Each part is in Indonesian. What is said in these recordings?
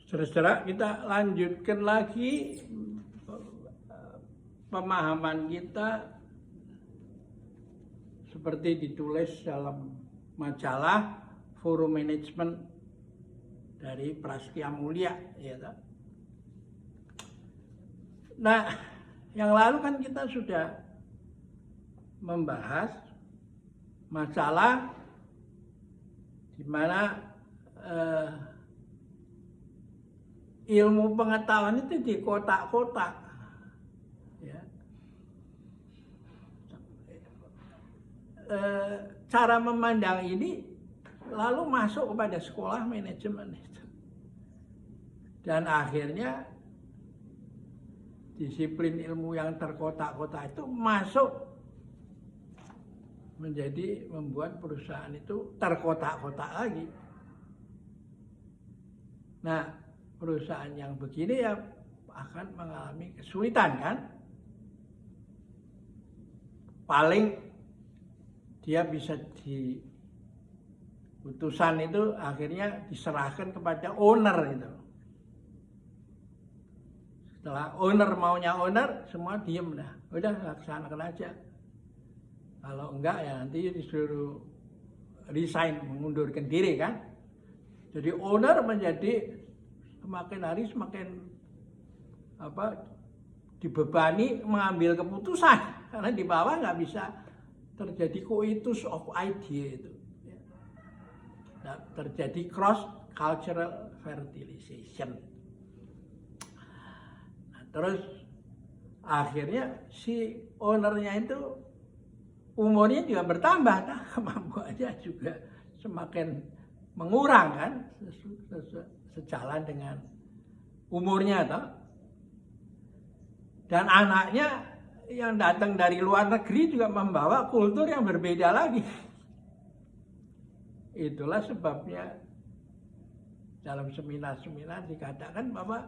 Saudara, kita lanjutkan lagi pemahaman kita seperti ditulis dalam majalah Forum Management dari Prastya Mulia, ya. Nah, yang lalu kan kita sudah membahas masalah di mana ilmu pengetahuan itu di kotak-kotak, ya. Cara memandang ini lalu masuk kepada sekolah manajemen itu. Dan akhirnya disiplin ilmu yang terkotak-kotak itu masuk menjadi membuat perusahaan itu terkotak-kotak lagi. Nah, perusahaan yang begini ya akan mengalami kesulitan, kan? Paling dia bisa putusan itu akhirnya diserahkan kepada owner itu. Setelah owner maunya owner, semua diem dah. Udah laksanakan aja. Kalau enggak ya nanti disuruh resign, mengundurkan diri, kan. Jadi owner menjadi semakin hari semakin dibebani mengambil keputusan. Karena di bawah nggak bisa terjadi coitus of idea itu. Nah, terjadi cross cultural fertilization. Nah, terus akhirnya si ownernya itu umurnya juga bertambah, nah, kemampuannya juga semakin mengurang, kan, sejalan dengan umurnya, toh. Dan anaknya yang datang dari luar negeri juga membawa kultur yang berbeda lagi. Itulah sebabnya dalam seminar-seminar dikatakan bahwa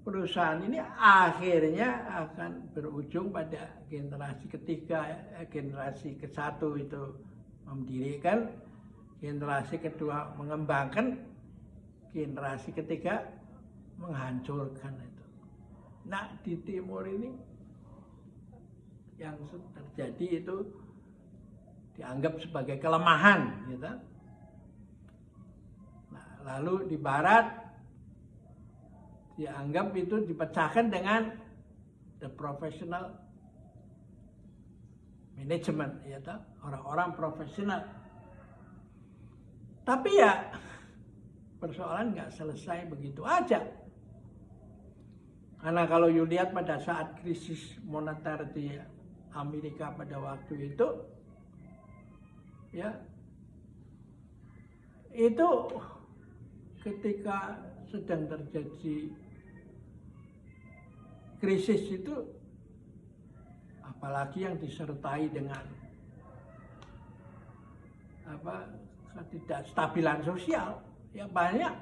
perusahaan ini akhirnya akan berujung pada generasi ketiga, generasi ke-1 itu mendirikan, generasi kedua mengembangkan, generasi ketiga menghancurkan itu. Nah, di timur ini yang terjadi itu dianggap sebagai kelemahan, gitu. Nah, lalu di barat dianggap itu dipecahkan dengan the professional management, gitu. Orang-orang profesional. Tapi ya persoalan nggak selesai begitu aja. Karena kalau you lihat pada saat krisis moneter di Amerika pada waktu itu, ya, itu ketika sedang terjadi krisis itu, apalagi yang disertai dengan ketidakstabilan sosial, ya banyak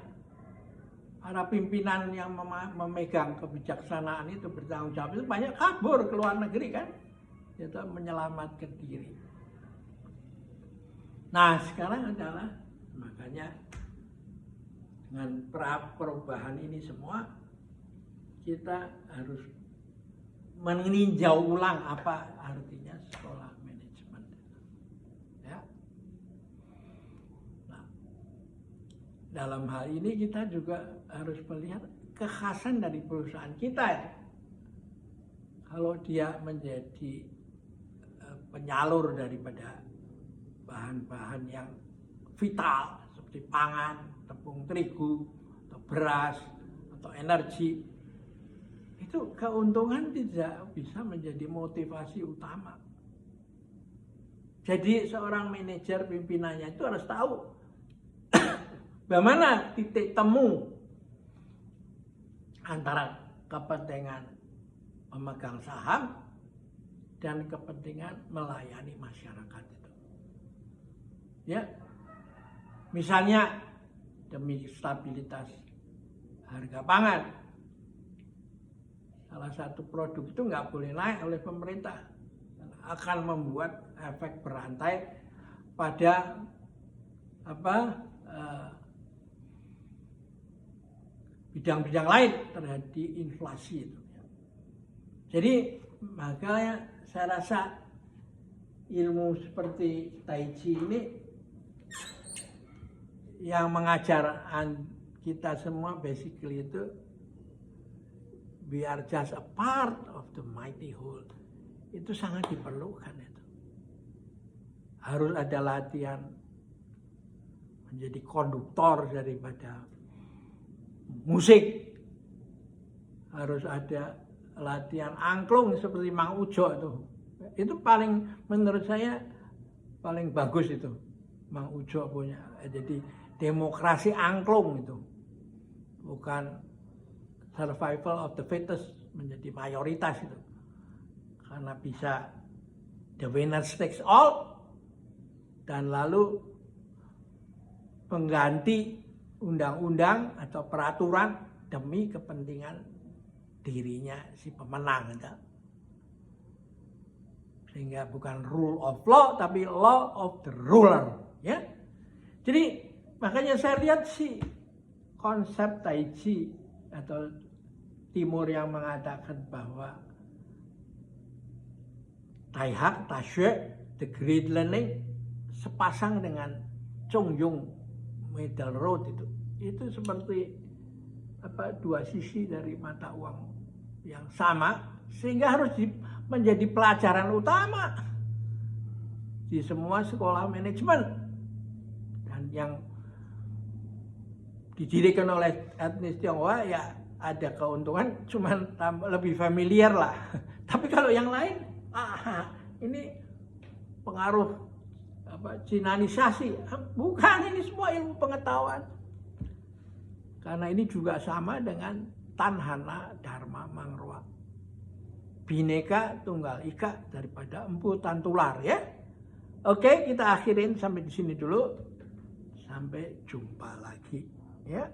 para pimpinan yang memegang kebijaksanaan itu, bertanggung jawab itu banyak kabur ke luar negeri, kan, itu menyelamatkan diri. Nah, sekarang adalah makanya dengan perubahan ini semua kita harus meninjau ulang apa artinya sekolah manajemen. Ya. Nah, dalam hal ini kita juga harus melihat kekhasan dari perusahaan kita, ya. Kalau dia menjadi penyalur daripada bahan-bahan yang vital seperti pangan, tepung terigu, atau beras, atau energi, itu keuntungan tidak bisa menjadi motivasi utama. Jadi seorang manajer, pimpinannya itu harus tahu bagaimana titik temu antara kepentingan memegang saham dan kepentingan melayani masyarakat itu. Ya, misalnya demi stabilitas harga pangan, salah satu produk itu nggak boleh naik oleh pemerintah, akan membuat efek berantai pada bidang-bidang lain terjadi inflasi itu. Jadi makanya saya rasa ilmu seperti Tai Chi ini yang mengajar kita semua basically itu we are just a part of the mighty whole. Itu sangat diperlukan itu. Harus ada latihan menjadi konduktor daripada musik. Harus ada latihan angklung seperti Mang Ujo itu. Itu paling menurut saya paling bagus itu. Mang Ujo punya. Jadi demokrasi angklung itu. Bukan survival of the fittest menjadi mayoritas itu. Karena bisa the winner takes all dan lalu pengganti undang-undang atau peraturan demi kepentingan dirinya si pemenang gitu. Sehingga bukan rule of law tapi law of the ruler ya. Jadi makanya saya lihat si konsep Tai Chi atau Timur yang mengatakan bahwa Tai Hak, Tai Shue, the Great Learning sepasang dengan Chung Yung Middle Road itu seperti dua sisi dari mata uang yang sama sehingga harus menjadi pelajaran utama di semua sekolah manajemen dan yang didirikan oleh etnis Tionghoa ya ada keuntungan cuman lebih familiar lah. Tapi kalau yang lain ini pengaruh Cinanisasi. Bukan, ini semua ilmu pengetahuan. Karena ini juga sama dengan Tanhana Dharma Mangroa. Bhinneka Tunggal Ika daripada Empu Tantular ya. Oke, kita akhirin sampai di sini dulu. Sampai jumpa lagi ya.